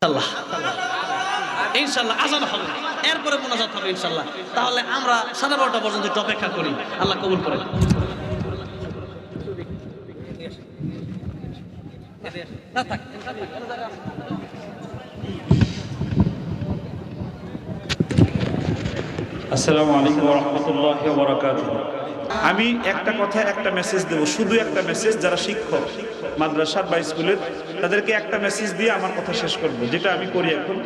ইনশাআল্লাহ ইনশাআল্লাহ আজান হবে, এরপরে মোনাজাত হবে ইনশাআল্লাহ। তাহলে আমরা 12:30 পর্যন্ত একটু অপেক্ষা করি, আল্লাহ কবুল করেন। আসসালামু আলাইকুম ওয়া রাহমাতুল্লাহি ওয়া বারাকাতুহু। আমি একটা কথা একটা মেসেজ দেব, শুধু একটা মেসেজ। যারা শিক্ষক মাদ্রাসার বা স্কুলের, তাদেরকে একটা মেসেজ দিয়ে আমার কথা শেষ করব, যেটা আমি করি এখন।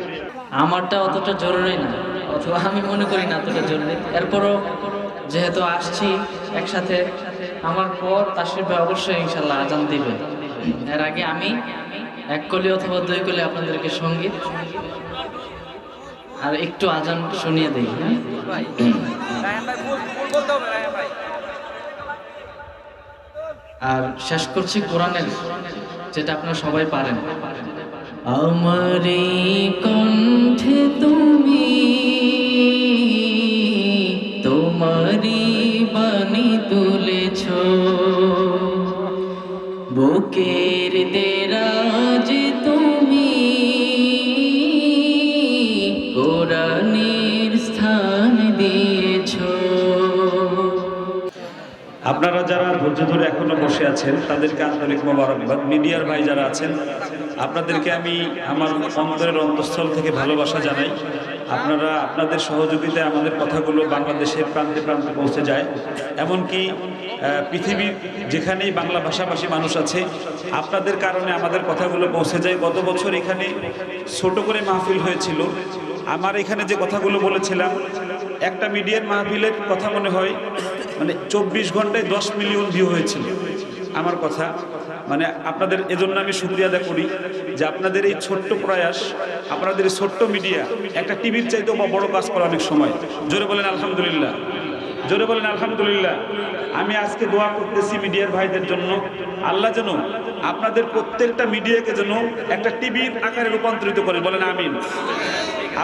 আমারটা অতটা জরুরি না, অথবা আমি মনে করি না অতটা জরুরি। এরপরও যেহেতু আসছি একসাথে, আমার পর তাসরিফ ভাই অবশ্যই ইনশাল্লাহ আজান দিবে। এর আগে আমি 1 কলি অথবা 2 কলি আপনাদেরকে সঙ্গীত আর একটু আজান শুনিয়ে দিই। আর শেষ করছি কোরআনের, যেটা আপনারা সবাই পারেন। আমারি কণ্ঠে তুমি তোমারি বাণী তুলেছ, বুকের দেরাজ তুমি কোরআনের স্থান দিয়েছ। আপনারা যারা ধৈর্য ধরে এখনো বসে আছেন তাদেরকে আন্তরিক মোবারকবাদ। মিডিয়ার ভাই যারা আছেন আপনাদেরকে আমি আমার অন্তরের অন্তঃস্থল থেকে ভালোবাসা জানাই। আপনারা আপনাদের সহযোগিতায় আমাদের কথাগুলো বাংলাদেশের প্রান্তে প্রান্তে পৌঁছে যায়। এমনকি পৃথিবীর যেখানেই বাংলা ভাষাভাষী মানুষ আছে, আপনাদের কারণে আমাদের কথাগুলো পৌঁছে যায়। গত বছর এখানে ছোট করে মাহফিল হয়েছিল। আমার এখানে যে কথাগুলো বলেছিলাম, একটা মিডিয়ার মাহফিলের কথা মনে হয় 24 ঘন্টায় 10 মিলিয়ন ভিউ হয়েছিল আমার কথা। আপনাদের এজন্য আমি শুকরিয়া আদায় করি যে আপনাদের এই ছোট্ট প্রয়াস, আপনাদের এই ছোট্ট মিডিয়া একটা টিভির চাইতেও বড় কাজ করে অনেক সময়। জোরে বলেন আলহামদুলিল্লাহ, জোরে বলেন আলহামদুলিল্লাহ। আমি আজকে দোয়া করতেছি মিডিয়ার ভাইদের জন্য, আল্লাহ যেন আপনাদের প্রত্যেকটা মিডিয়াকে যেন একটা টিভির আকারে রূপান্তরিত করে, বলেন আমিন।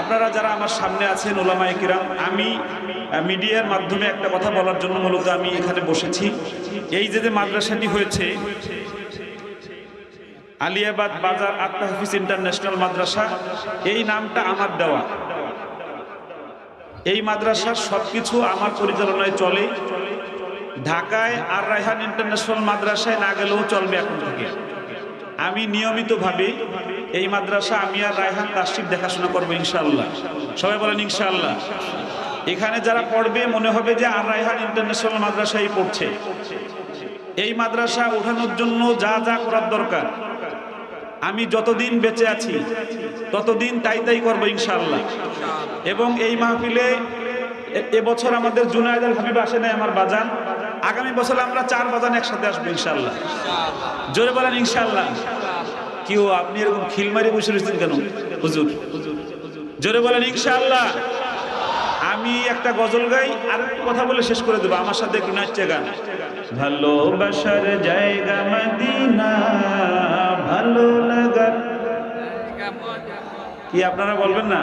আপনারা যারা আমার সামনে আছেন ওলামায়ে কিরাম, আমি মিডিয়ার মাধ্যমে একটা কথা বলার জন্য মূলত আমি এখানে বসেছি। এই যে মাদ্রাসাটি হয়েছে আলিয়াবাদ বাজার আত-তাহফিজ ইন্টারন্যাশনাল মাদ্রাসা, এই নামটা আমার দেওয়া। এই মাদ্রাসার সবকিছু আমার পরিচালনায় চলে। ঢাকায় আর রায়হান ইন্টারন্যাশনাল মাদ্রাসায় না গেলেও চলবে এখন থেকে। আমি নিয়মিতভাবে এই মাদ্রাসা আমি আর রায়হান তাসরিফ দেখাশোনা করবো ইনশাআল্লাহ। সবাই বলেন ইনশাআল্লাহ। এখানে যারা পড়বে মনে হবে যে আর রায়হান ইন্টারন্যাশনাল মাদ্রাসায় পড়ছে। এই মাদ্রাসা ওঠানোর জন্য যা যা করার দরকার আমি যতদিন বেঁচে আছি ততদিন তাই করবো ইনশাআল্লাহ। এবং এই মাহফিলে এবছর আমাদের জুনায়েদ আল হাবিব আসে নাই, আমার বাজান। আগামী বছর আমরা 4 বাজান একসাথে আসবো ইনশাআল্লাহ। জোরে বলেন ইনশাআল্লাহ। কেউ আপনি এরকম খিলমারি বসে রয়েছেন কেন হুজুর? জোরে বলেন ইনশাআল্লাহ। আমি একটা গজল গাই আর কথা বলে শেষ করে দেবো, আমার সাথে একটু নাচে গান। ভালোবাসার জায়গা মদিনা, ভালো লাগার কি আপনারা বলবেন না?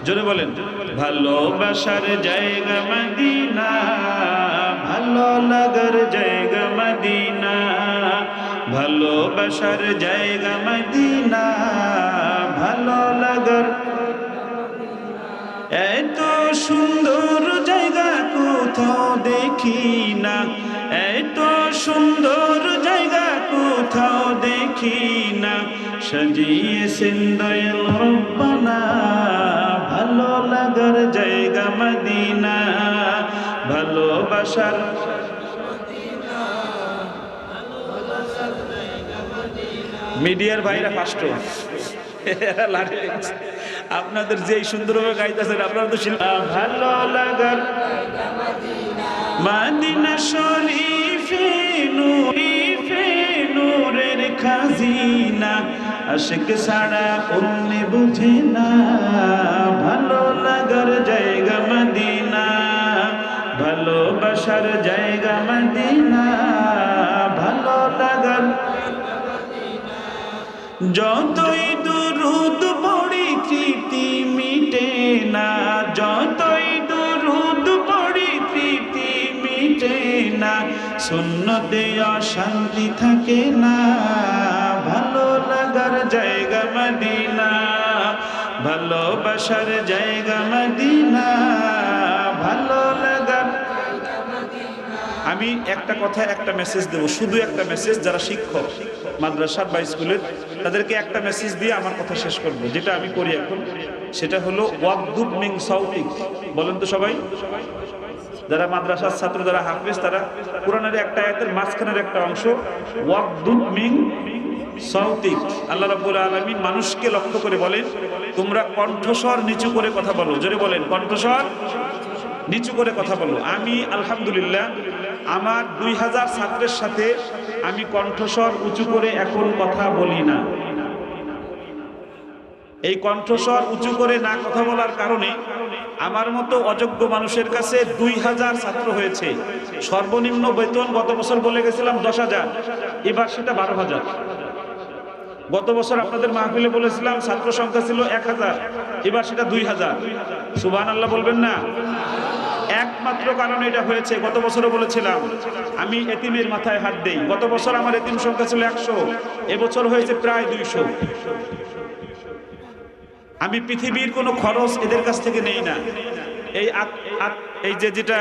জোরে বলেন। ভালোবাসার জায়গা মদিনা, ভালো লাগার জায়গা মদিনা, ভালোবাসার জায়গা মদিনা, ভালো লাগার। এত সুন্দর জায়গা কোথাও দেখি না, এত সুন্দর জায়গা কোথাও দেখি না, সাজিয়েছেন দয়াল রব্বানা, ভালো লাগার জায়গা মদিনা, ভালোবাসার। মিডিয়ার ভাইরা ফার্স্ট আপনাদের যে সুন্দরভাবে গাইতেছেন আপনারা তো ভালো লাগার মদিনা শরীফে নূরের খাজিনা, আশিক ছাড়া অন্য বুঝে না, ভালো লাগার জায়গা মদিনা, ভালোবাসার জায়গা মদিনা, ভালো লাগার। যতই দুরূদ পড়ি তৃপ্তি মিটে না, যতই দুরূদ পড়ি তৃপ্তি মিটে না, সুন্নতে অশান্তি থাকে না, ভালো লাগে। লাগার জায়গা মদিনা, ভালোবাসার জায়গা মদিনা, ভালো লাগার। আমি একটা কথা একটা মেসেজ দেব, শুধু একটা মেসেজ। যারা শিক্ষক মাদ্রাসা বা স্কুলের, তাদেরকে একটা মেসেজ দিয়ে আমার কথা শেষ করব, যেটা আমি করি এখন। সেটা হলো ওয়াকদুব মিং সাউতিক। বলেন তো সবাই, যারা মাদ্রাসার ছাত্র, যারা হাফেজ, তারা কোরআনের একটা আয়াতের মাঝখানের একটা অংশ, ওয়াকদুব মিং সাউতিক। আল্লাহ রাব্বুল আলামিন মানুষকে লক্ষ্য করে বলেন, তোমরা কণ্ঠস্বর নিচু করে কথা বলো। জোরে বলেন, কণ্ঠস্বর নিচু করে কথা বলো। আমি আলহামদুলিল্লাহ আমার 2000 ছাত্রের সাথে আমি কণ্ঠস্বর উঁচু করে এখন কথা বলি না। এই কণ্ঠস্বর উঁচু করে না কথা বলার কারণে আমার মতো অযোগ্য মানুষের কাছে 2000 ছাত্র হয়েছে। সর্বনিম্ন বেতন গত বছর বলে গেছিলাম 10,000, এবার সেটা 12,000। গত বছর আপনাদের মাহফিলে বলেছিলাম ছাত্র সংখ্যা ছিল 1000, এবার সেটা 2000। সুবহানাল্লাহ বলবেন না? একমাত্র কারণে এটা হয়েছে, গত বছরও বলেছিলাম আমি এতিমের মাথায় হাত দেই। গত বছর আমার এতিম সংখ্যা ছিল 100, এবছর হয়েছে প্রায় 200। আমি পৃথিবীর কোনো খরচ এদের কাছ থেকে নেই না। এই যেটা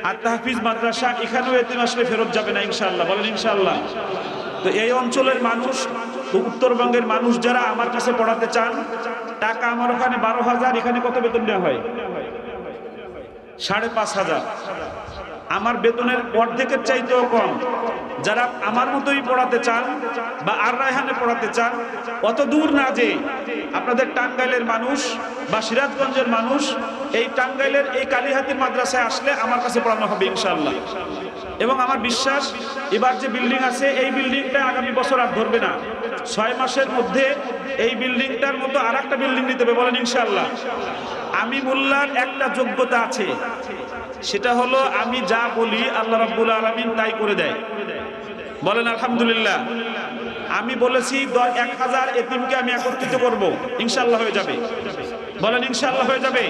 আত-তাহফিজ মাদ্রাসা, এখানেও এতিম আসলে ফেরত যাবে না ইনশাআল্লাহ। বলেন ইনশাআল্লাহ। তো এই অঞ্চলের মানুষ, উত্তরবঙ্গের মানুষ যারা আমার কাছে পড়াতে চান, টাকা আমার ওখানে 12,000, এখানে কত বেতন দেওয়া হয়? 5,500। আমার বেতনের অর্ধেকের চাইতেও কম। যারা আমার মতোই পড়াতে চান বা আর রায়হানে পড়াতে চান, অত দূর না যে আপনাদের টাঙ্গাইলের মানুষ বা সিরাজগঞ্জের মানুষ এই টাঙ্গাইলের এই কালীহাতির মাদ্রাসায় আসলে আমার কাছে পড়ানো হবে ইনশাআল্লাহ। এবং আমার বিশ্বাস এবার যে বিল্ডিং আছে, এই বিল্ডিংটা আগামী বছর আর ধরবে না। 6 মাসের মধ্যে এই বিল্ডিংটার মতো আর একটা বিল্ডিং নিতে হবে। বলেন ইনশাআল্লাহ। আমি মোল্লার একটা যোগ্যতা আছে, সেটা হলো আমি যা বলি আল্লাহ রাব্বুল আলামিন তাই করে দেয়। বলেন আলহামদুলিল্লাহ। আমি বলেছি 1000 এতিমকে আমি একত্রিত করব, ইনশাআল্লাহ হয়ে যাবে। বলেন ইনশাআল্লাহ হয়ে যাবে।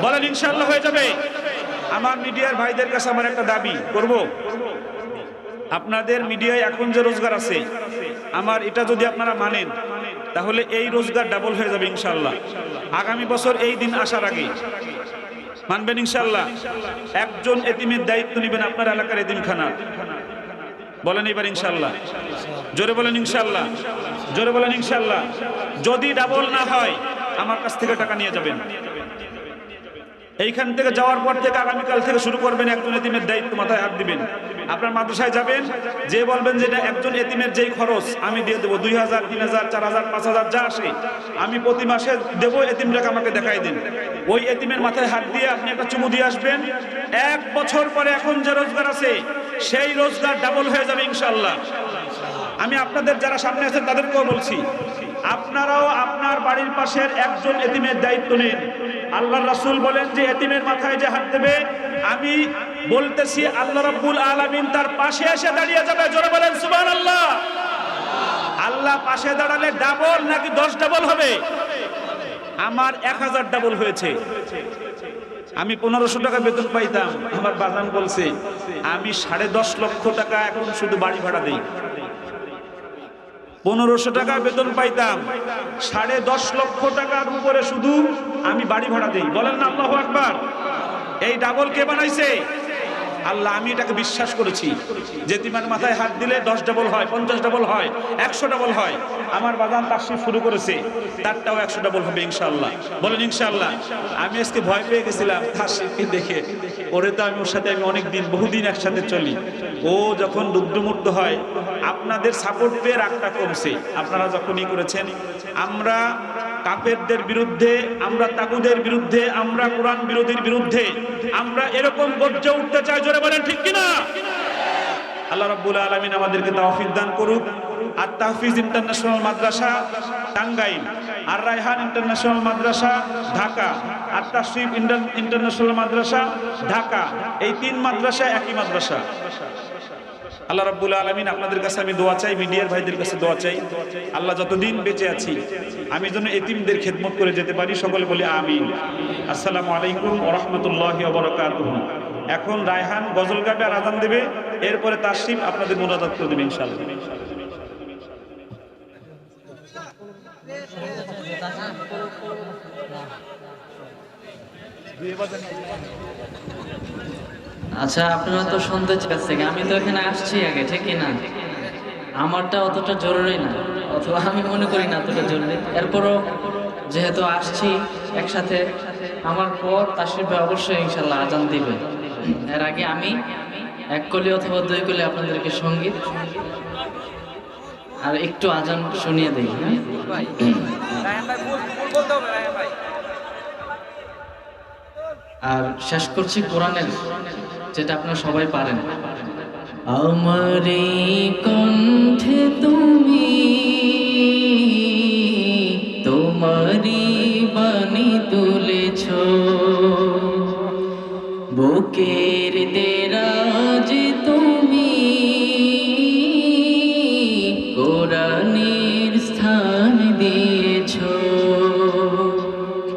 বলেন ইনশাআল্লাহ হয়ে যাবে। আমার মিডিয়ার ভাইদের কাছে আমার একটা দাবি করব, আপনাদের মিডিয়ায় এখন যে রোজগার আছে, আমার এটা যদি আপনারা মানেন, তাহলে এই রোজগার ডাবল হয়ে যাবে ইনশাআল্লাহ। আগামী বছর এই দিন আসার আগে মানবেন ইনশাআল্লাহ। একজন এতিমের দায়িত্ব নেবেন আপনার এলাকার এতিমখানার। বলেন এবার ইনশাআল্লাহ। জোরে বলেন ইনশাআল্লাহ। জোরে বলেন ইনশাআল্লাহ। যদি ডাবল না হয় আমার কাছ থেকে টাকা নিয়ে যাবেন। এইখান থেকে যাওয়ার পর থেকে আগামীকাল থেকে শুরু করবেন, একজন এতিমের দায়িত্ব মাথায় হাত দিবেন। আপনার মাদ্রাসায় যাবেন, যে বলবেন যে এটা একজন এতিমের যেই খরচ আমি দিয়ে দেবো, 2000, 3000, 4000, 5000 যা আসে আমি প্রতি মাসে দেবো, এতিমটাকে আমাকে দেখাই দিন। ওই এতিমের মাথায় হাত দিয়ে আপনি একটা চুমু দিয়ে আসবেন। 1 বছর পরে এখন যে রোজগার আছে সেই রোজগার ডাবল হয়ে যাবে ইনশাআল্লাহ। আমি আপনাদের যারা সামনে আছেন তাদেরকেও বলছি, আপনারাও আপনার বাড়ির পাশের একজন এতিমের দায়িত্ব নিন। আল্লাহর রাসূল বলেন যে এতিমের মাথায় যে হাত দেবে, আমি বলতেছি আল্লাহ রাব্বুল আলামিন তার পাশে এসে দাঁড়িয়ে যাবে। জোরে বলেন সুবহানাল্লাহ। আল্লাহ পাশে দাঁড়ালে ডাবল নাকি 10 ডাবল হবে? আমার 1000 ডাবল হয়েছে। আমি 1500 টাকা বেতন পাইতাম, আমার বাজান বলছে আমি 10.5 লক্ষ টাকা এখন শুধু বাড়ি ভাড়া দেই। 1500 টাকা বেতন পাইতাম, 10.5 লক্ষ টাকার উপরে শুধু আমি বাড়ি ভাড়া দেই। বলেন না আল্লাহু আকবার। এই ডাবল কে বানাইছে? আল্লাহ। আমি এটাকে বিশ্বাস করেছি, যেতিমের মাথায় হাত দিলে 10 ডাবল হয়, 50 ডাবল হয়, 100 ডাবল হয়। আমার বাগান তাফসীর শুরু করেছে, তারটাও 100 ডাবল হবে ইনশাআল্লাহ। বলেন ইনশাআল্লাহ। আমি আজকে ভয় পেয়ে গেছিলাম তাফসীরকে দেখে, ওরে তো আমি ওর সাথে আমি বহুদিন একসাথে চলি। ও যখন দুগ্ধমূর্ত হয়, আপনাদের সাপোর্ট পেয়ে রাগটা কমছে। আপনারা যখনই করেছেন, আমরা কাফেরদের বিরুদ্ধে, আমরা তাগুদের বিরুদ্ধে, আমরা কোরআন বিরোধীর বিরুদ্ধে আমরা এরকম গর্জে উঠতে চাই। জোরে বলেন ঠিক কিনা? আল্লাহ রাব্বুল আলামিন আমাদেরকে তৌফিক দান করুক। আত-তাহফিজ ইন্টারন্যাশনাল মাদ্রাসা টাঙ্গাইল, আর রায়হান ইন্টারন্যাশনাল মাদ্রাসা ঢাকা, আত-তাশরিফ ইন্টারন্যাশনাল মাদ্রাসা ঢাকা, এই 3 মাদ্রাসা একই মাদ্রাসা। আল্লাহ রাব্বুল আলামিন আপনাদের কাছে আমি দোয়া চাই, মিডিয়ার ভাইদের কাছে দোয়া চাই, আল্লাহ যতদিন বেঁচে আছি আমি যেন এতিমদের খেদমত করে যেতে পারি। সকলে বলি আমিন। আসসালামু আলাইকুম ওয়া রাহমাতুল্লাহি ওয়া বারাকাতুহু। এখন রায়হান গজল গাবে আর আযান দেবে, এরপরে তাশরিফ আপনাদের মুনাজাত করে দেবে ইনশাআল্লাহ। আচ্ছা, আপনারা তো শুনতে চাচ্ছেন, আমি তো এখানে আসছি আগে, ঠিক না? আমারটা অতটা জরুরি না, অথবা আমি মনে করি না অতটা জরুরি। এরপরও যেহেতু আসছি একসাথে, আমার পর তাসির ভাই অবশ্যই ইনশাল্লাহ আজান দিবে। এর আগে আমি এক কলি অথবা দুই কলি আপনাদেরকে সঙ্গীত আর একটু আজান শুনিয়ে দিই। আর শেষ করছি কোরআনের, যেটা আপনারা সবাই পারেন। আমার এই কণ্ঠে তুমি তোমারি বাণী তুলেছ, বুকের দেরা